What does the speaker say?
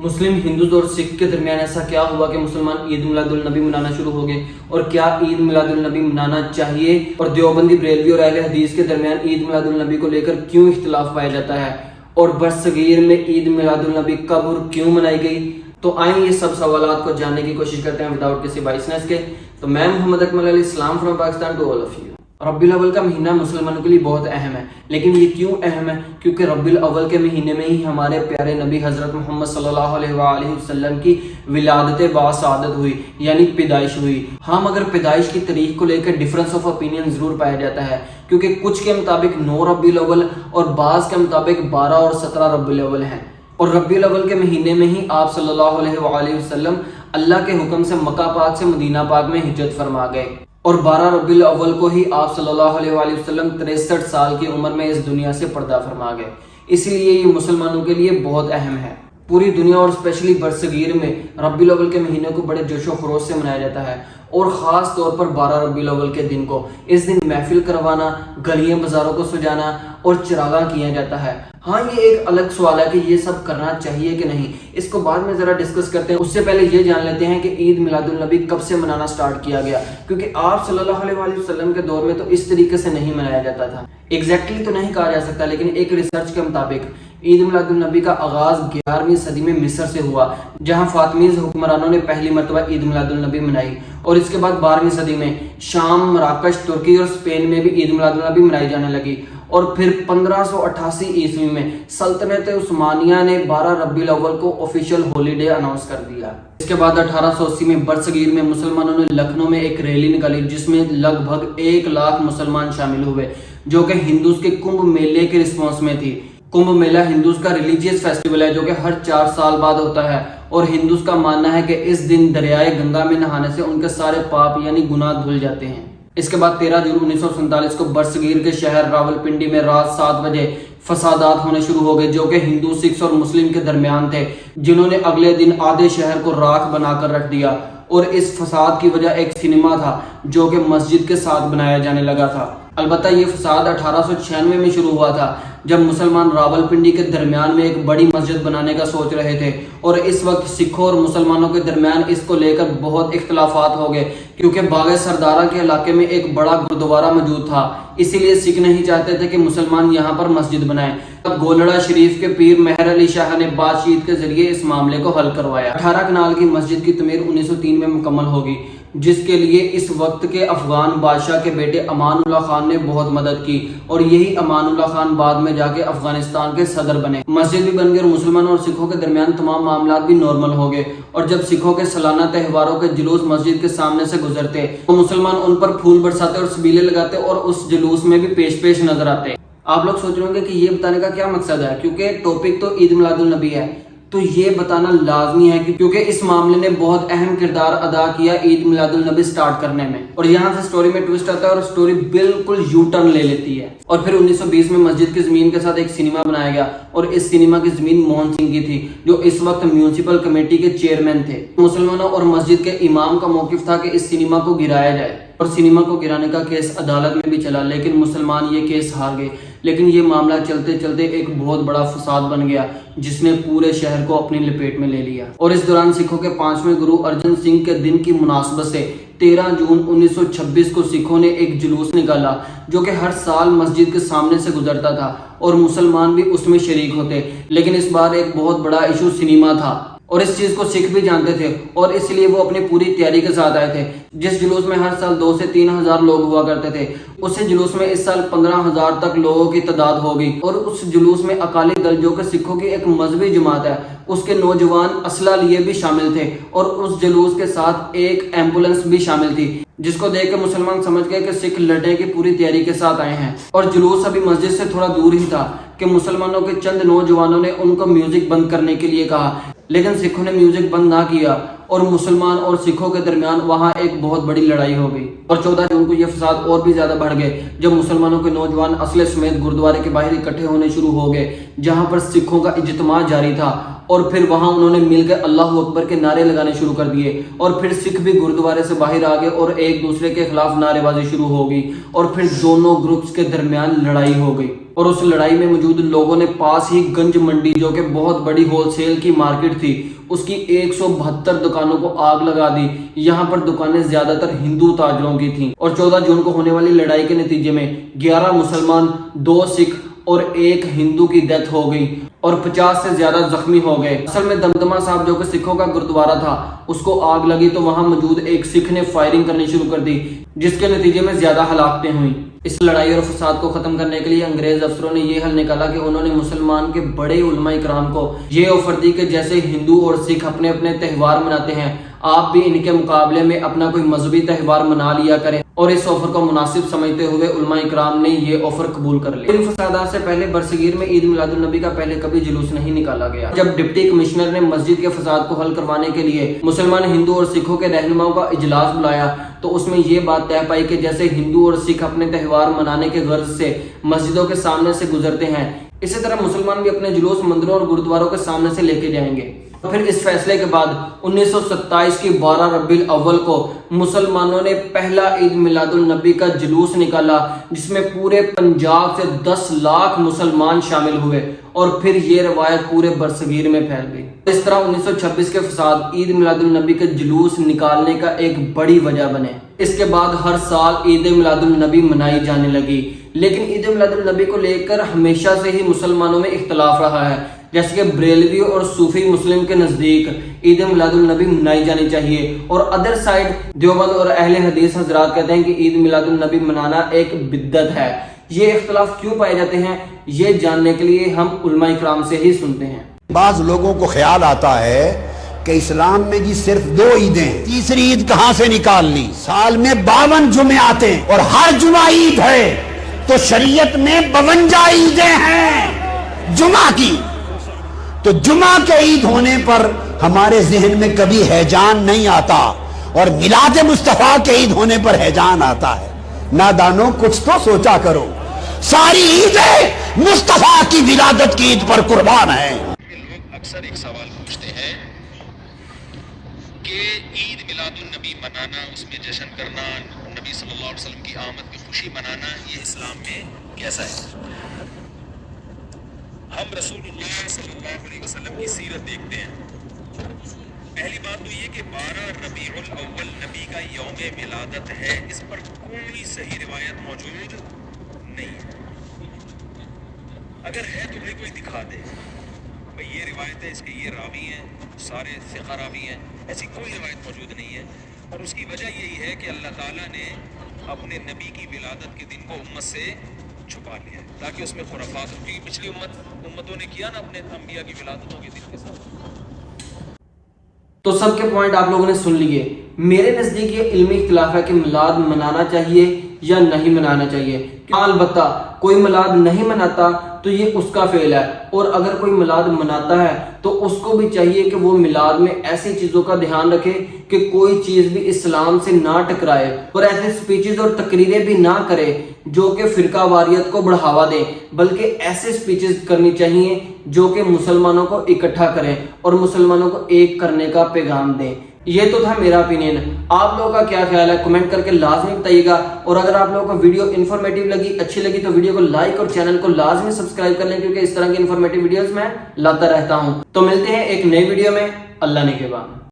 مسلم ہندوز اور سکھ کے درمیان ایسا کیا ہوا کہ مسلمان عید میلاد النبی منانا شروع ہو گئے؟ اور کیا عید میلاد النبی منانا چاہیے؟ اور دیوبندی بریلوی اور اہل حدیث کے درمیان عید میلاد النبی کو لے کر کیوں اختلاف پایا جاتا ہے؟ اور برصغیر میں عید میلاد النبی کب اور کیوں منائی گئی؟ تو آئیں یہ سب سوالات کو جاننے کی کوشش کرتے ہیں وداؤٹ کسی بائسنس کے۔ تو میں محمد اکمل علیہ السلام from Pakistan to all of you. ربیع الاول کا مہینہ مسلمانوں کے لیے بہت اہم ہے، لیکن یہ کیوں اہم ہے؟ کیونکہ ربیع الاول کے مہینے میں ہی ہمارے پیارے نبی حضرت محمد صلی اللہ علیہ وآلہ وسلم کی ولادت باسعادت ہوئی، یعنی پیدائش ہوئی۔ ہاں، مگر پیدائش کی تاریخ کو لے کر ڈفرنس آف اوپینین ضرور پایا جاتا ہے، کیونکہ کچھ کے مطابق 9 ربیع الاول اور بعض کے مطابق 12 اور 17 ربیع الاول ہیں۔ اور ربیع الاول کے مہینے میں ہی آپ صلی اللہ علیہ وآلہ وسلم اللہ کے حکم سے مکہ پاک سے مدینہ پاک میں ہجرت فرما گئے، اور 12 ربیع الاول کو ہی آپ صلی اللہ علیہ وآلہ وسلم 63 سال کی عمر میں اس دنیا سے پردہ فرما گئے۔ اس لیے یہ مسلمانوں کے لیے بہت اہم ہے۔ پوری دنیا اور اسپیشلی برصغیر میں ربیع الاول کے مہینے کو بڑے جوش و خروش سے منایا جاتا ہے، اور خاص طور پر 12 ربیع الاول کے دن کو، اس دن محفل کروانا، گلیاں بازاروں کو سجانا اور چراغاں کیا جاتا ہے۔ ہاں، یہ ایک الگ سوال ہے کہ یہ سب کرنا چاہیے کہ نہیں، اس کو بعد میں ذرا ڈسکس کرتے ہیں۔ اس سے پہلے یہ جان لیتے ہیں کہ عید میلاد النبی کب سے منانا سٹارٹ کیا گیا، کیونکہ آپ صلی اللہ علیہ وآلہ وسلم کے دور میں تو اس طریقے سے نہیں منایا جاتا تھا۔ ایگزیکٹلی تو نہیں کہا جا سکتا، لیکن ایک ریسرچ کے مطابق عید میلاد النبی کا آغاز 11ویں صدی میں مصر سے ہوا، جہاں فاطمیز حکمرانوں نے پہلی مرتبہ عید میلاد النبی منائی، اور اس کے بعد 12ویں صدی میں شام، مراکش، ترکی اور اسپین میں بھی عید میلاد النبی منائی جانے لگی، اور پھر 1588 عیسوی میں سلطنت عثمانیہ نے 12 ربیع الاول کو آفیشیل ہولی ڈے اناؤنس کر دیا۔ اس کے بعد 1880 میں برصغیر میں مسلمانوں نے لکھنؤ میں ایک ریلی نکالی، جس میں لگ بھگ 1 لاکھ مسلمان شامل ہوئے، جو کہ ہندوز کے کمبھ میلے کے رسپانس میں تھی۔ کمبھ میلہ ہندوز کا ریلیجیس فیسٹیول ہے، جو کہ ہر 4 سال بعد ہوتا ہے، اور ہندوز کا ماننا ہے کہ اس دن دریائے گنگا میں نہانے سے ان کے سارے پاپ یعنی گناہ دھل جاتے ہیں۔ اس کے بعد 13 جون 1947 کو برصغیر کے شہر راولپنڈی میں رات 7 بجے فسادات ہونے شروع ہو گئے، جو کہ ہندو، سکھ اور مسلم کے درمیان تھے، جنہوں نے اگلے دن آدھے شہر کو راکھ بنا کر رکھ دیا، اور اس فساد کی وجہ ایک سینما تھا جو کہ مسجد کے ساتھ بنایا جانے لگا تھا۔ البتہ یہ فساد 1896 میں شروع ہوا تھا، جب مسلمان راولپنڈی کے درمیان میں ایک بڑی مسجد بنانے کا سوچ رہے تھے، اور اس وقت سکھوں اور مسلمانوں کے درمیان اس کو لے کر بہت اختلافات ہو گئے، کیونکہ باغ سردارہ کے علاقے میں ایک بڑا گردوارہ موجود تھا، اسی لیے سکھ نہیں چاہتے تھے کہ مسلمان یہاں پر مسجد بنائیں۔ گولڑا شریف کے پیر مہر علی شاہ نے بات چیت کے ذریعے اس معاملے کو حل کروایا۔ 18 کنال کی مسجد کی تعمیر 1903 میں مکمل ہوگی، جس کے لیے اس وقت کے افغان بادشاہ کے بیٹے امان اللہ خان نے بہت مدد کی، اور یہی امان اللہ خان بعد میں جا کے افغانستان کے صدر بنے۔ مسجد بھی بن گئی، اور مسلمانوں اور سکھوں کے درمیان تمام معاملات بھی نارمل ہو گئے، اور جب سکھوں کے سالانہ تہواروں کے جلوس مسجد کے سامنے سے گزرتے تو مسلمان ان پر پھول برساتے اور سبیلے لگاتے، اور اس جلوس میں بھی پیش نظر آتے۔ آپ لوگ سوچ رہے ہوں گے کہ یہ بتانے کا کیا مقصد ہے، کیونکہ ٹاپک تو عید میلاد النبی ہے، تو یہ بتانا لازمی ہے کیونکہ اس معاملے نے بہت اہم کردار ادا کیا عید میلاد النبی سٹارٹ کرنے میں۔ اور یہاں سے سٹوری میں ٹویسٹ آتا ہے، اور سٹوری بالکل یو ٹرن لے لیتی ہے۔ اور پھر 1920 میں مسجد کی زمین کے ساتھ ایک سینما بنایا گیا، اور اس سینما کی زمین موہن سنگھ کی تھی، جو اس وقت میونسپل کمیٹی کے چیئرمین تھے۔ مسلمانوں اور مسجد کے امام کا موقف تھا کہ اس سینما کو گرایا جائے، اور سینما کو گرانے کا کیس عدالت میں بھی چلا، لیکن مسلمان یہ کیس ہار گئے۔ لیکن یہ معاملہ چلتے چلتے ایک بہت بڑا فساد بن گیا، جس نے پورے شہر کو اپنی لپیٹ میں لے لیا۔ اور اس دوران سکھوں کے 5ویں گرو ارجن سنگھ کے دن کی مناسبت سے 13 جون 1926 کو سکھوں نے ایک جلوس نکالا، جو کہ ہر سال مسجد کے سامنے سے گزرتا تھا، اور مسلمان بھی اس میں شریک ہوتے، لیکن اس بار ایک بہت بڑا ایشو سینما تھا، اور اس چیز کو سکھ بھی جانتے تھے، اور اس لیے وہ اپنی پوری تیاری کے ساتھ آئے تھے۔ جس جلوس میں ہر سال 2 سے 3 ہزار لوگ ہوا کرتے تھے، اسی جلوس میں اس سال 15,000 تک لوگوں کی تعداد ہوگی۔ اور اس جلوس میں اکالی دل، جو کہ سکھوں کی ایک مذہبی جماعت ہے، اس کے نوجوان اسلحہ لیے بھی شامل تھے، اور اس جلوس کے ساتھ ایک ایمبولینس بھی شامل تھی، جس کو دیکھ کر مسلمان سمجھ گئے کہ سکھ لڑنے کی پوری تیاری کے ساتھ آئے ہیں۔ اور جلوس ابھی مسجد سے تھوڑا دور ہی تھا کہ مسلمانوں کے چند نوجوانوں نے ان کو میوزک بند کرنے کے لیے کہا، لیکن سکھوں نے میوزک بند نہ کیا، اور مسلمان اور سکھوں کے درمیان وہاں ایک بہت بڑی لڑائی ہو گئی اور 14 جون کو یہ فساد اور بھی زیادہ بڑھ گئے جب مسلمانوں کے نوجوان اسلحے سمیت گردوارے کے باہر اکٹھے ہونے شروع ہو گئے جہاں پر سکھوں کا اجتماع جاری تھا اور پھر وہاں انہوں نے مل کر اللہ اکبر کے نعرے لگانے شروع کر دیے اور پھر سکھ بھی گردوارے سے باہر آ گئے اور ایک دوسرے کے خلاف نعرے بازی شروع ہو گئی اور پھر دونوں گروپس کے درمیان لڑائی ہو گئی اور اس لڑائی میں موجود لوگوں نے پاس ہی گنج منڈی جو کہ بہت بڑی ہول سیل کی مارکیٹ تھی اس کی 172 دکانوں کو آگ لگا دی۔ یہاں پر دکانیں زیادہ تر ہندو تاجروں کی تھیں اور 14 جون کو ہونے والی لڑائی کے نتیجے میں 11 مسلمان 2 سکھ اور 1 ہندو کی ڈیتھ ہو گئی اور 50 سے زیادہ زخمی ہو گئے۔ اصل میں دمدمہ صاحب جو کہ سکھوں کا گردوارہ تھا اس کو آگ لگی تو وہاں موجود ایک سکھ نے فائرنگ کرنی شروع کر دی جس کے نتیجے میں زیادہ ہلاکتیں ہوئیں۔ اس لڑائی اور فساد کو ختم کرنے کے لیے انگریز افسروں نے یہ حل نکالا کہ انہوں نے مسلمان کے بڑے علماء کرام کو یہ آفر دی کہ جیسے ہندو اور سکھ اپنے اپنے تہوار مناتے ہیں آپ بھی ان کے مقابلے میں اپنا کوئی مذہبی تہوار منا لیا کریں اور اس آفر کو مناسب سمجھتے ہوئے علماء کرام نے یہ آفر قبول کر لیا۔ ان فسادات سے پہلے برصغیر میں عید میلاد النبی کا پہلے کبھی جلوس نہیں نکالا گیا۔ جب ڈپٹی کمشنر نے مسجد کے فساد کو حل کروانے کے لیے مسلمان ہندو اور سکھوں کے رہنماؤں کا اجلاس بلایا تو اس میں یہ بات طے پائی کہ جیسے ہندو اور سکھ اپنے تہوار منانے کے غرض سے مسجدوں کے سامنے سے گزرتے ہیں اسی طرح مسلمان بھی اپنے جلوس مندروں اور گردواروں کے سامنے سے لے کے جائیں گے۔ پھر اس فیصلے کے بعد 1927 کی 12 ربیع الاول کو مسلمانوں نے پہلا عید میلاد النبی کا جلوس نکالا جس میں پورے پنجاب سے 10 لاکھ مسلمان شامل ہوئے اور پھر یہ روایت پورے برصغیر میں پھیل گئی۔ اس طرح 1926 کے فساد عید میلاد النبی کے جلوس نکالنے کا ایک بڑی وجہ بنے۔ اس کے بعد ہر سال عید میلاد النبی منائی جانے لگی، لیکن عید میلاد النبی کو لے کر ہمیشہ سے ہی مسلمانوں میں اختلاف رہا ہے، جیسے کہ بریلوی اور صوفی مسلم کے نزدیک عید میلاد النبی منائی جانی چاہیے اور ادر سائڈ دیوبند اور اہل حدیث حضرات کہتے ہیں کہ عید میلاد النبی منانا ایک بدعت ہے۔ یہ اختلاف کیوں پائے جاتے ہیں یہ جاننے کے لیے ہم علماء کرام سے ہی سنتے ہیں۔ بعض لوگوں کو خیال آتا ہے کہ اسلام میں جی صرف 2 عیدیں، تیسری عید کہاں سے نکال لی؟ سال میں 52 جمعے آتے ہیں اور ہر جمعہ عید ہے، تو شریعت میں 52 عیدیں ہیں جمعہ کی، تو جمعہ کے عید ہونے پر ہمارے ذہن میں کبھی ہیجان نہیں آتا اور میلاد مصطفیٰ کے عید ہونے پر ہیجان آتا ہے۔ نادانوں کچھ تو سوچا کرو، ساری عیدیں مصطفیٰ کی ولادت کی عید پر قربان ہیں۔ لوگ اکثر ایک سوال پوچھتے ہیں کہ عید میلاد النبی منانا، اس میں جشن کرنا، نبی صلی اللہ علیہ وسلم کی آمد کی خوشی منانا، یہ اسلام میں کیسا ہے؟ ہم رسول اللہ صلی اللہ علیہ وسلم کی سیرت دیکھتے ہیں۔ پہلی بات تو یہ کہ 12 ربیع الاول نبی کا یوم ولادت ہے، اس پر کوئی صحیح روایت موجود نہیں ہے۔ اگر ہے تو بھائی کوئی دکھا دے، بھائی یہ روایت ہے، اس کے یہ راوی ہیں، سارے ثقہ راوی ہیں، ایسی کوئی روایت موجود نہیں ہے۔ اور اس کی وجہ یہی ہے کہ اللہ تعالیٰ نے اپنے نبی کی ولادت کے دن کو امت سے چھپا لیا ہے تاکہ اس میں خرافات ہو، کیونکہ پچھلی امتوں نے کیا نا اپنے انبیاء کی ولادتوں کے دن کے ساتھ۔ تو سب کے پوائنٹ آپ لوگوں نے سن لیے۔ میرے نزدیک یہ علمی اختلاف ہے کہ میلاد منانا چاہیے یا نہیں منانا چاہیے۔ البتہ کوئی میلاد نہیں مناتا تو یہ اس کا فعل ہے، اور اگر کوئی میلاد مناتا ہے تو اس کو بھی چاہیے کہ وہ میلاد میں ایسی چیزوں کا دھیان رکھے کہ کوئی چیز بھی اسلام سے نہ ٹکرائے اور ایسے سپیچز اور تقریریں بھی نہ کرے جو کہ فرقہ واریت کو بڑھاوا دیں، بلکہ ایسے سپیچز کرنی چاہیے جو کہ مسلمانوں کو اکٹھا کریں اور مسلمانوں کو ایک کرنے کا پیغام دیں۔ یہ تو تھا میرا اپینین، آپ لوگوں کا کیا خیال ہے کمنٹ کر کے لازمی بتائیے گا، اور اگر آپ لوگوں کو ویڈیو انفارمیٹیو لگی، اچھی لگی تو ویڈیو کو لائک اور چینل کو لازمی سبسکرائب کر لیں، کیونکہ اس طرح کی انفارمیٹیو ویڈیوز میں لاتا رہتا ہوں۔ تو ملتے ہیں ایک نئی ویڈیو میں، اللہ نگہبان۔